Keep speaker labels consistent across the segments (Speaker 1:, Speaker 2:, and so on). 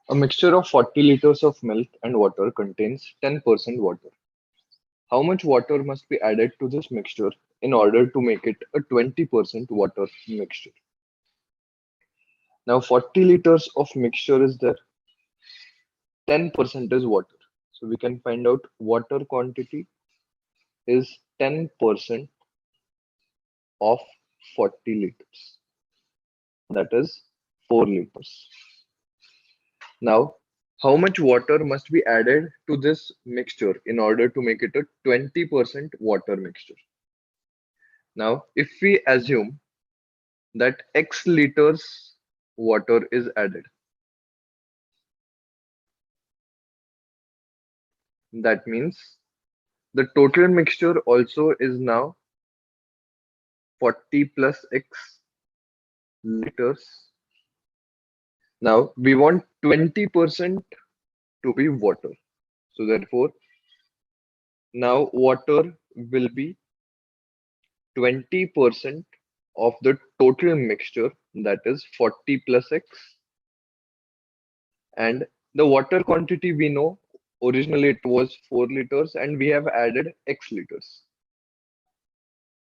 Speaker 1: A mixture of 40 liters of milk and water contains 10% water. How much water must be added to this mixture in order to make it a 20% water mixture? Now 40 liters of mixture is there, 10% is water. So we can find out water quantity is 10% of 40 liters. That is 4 liters. Now, how much water must be added to this mixture in order to make it a 20% water mixture? Now, if we assume that X liters water is added, that means the total mixture also is now 40 plus X liters. Now, we want 20% to be water. So, therefore, now water will be 20% of the total mixture, that is 40 plus X, and the water quantity we know originally it was 4 liters and we have added X liters.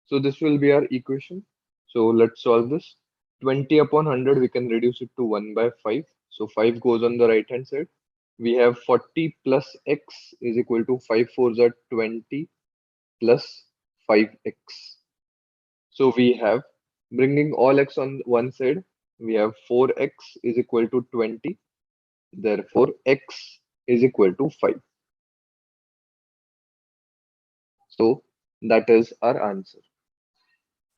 Speaker 1: So this will be our equation. So let's solve this. 20 upon 100 we can reduce it to 1 by 5. So 5 goes on the right hand side. We have 40 plus X is equal to 5 fours are 20 plus 5X. So we have, bringing all X on one side, we have 4X is equal to 20. Therefore, X is equal to 5. So that is our answer.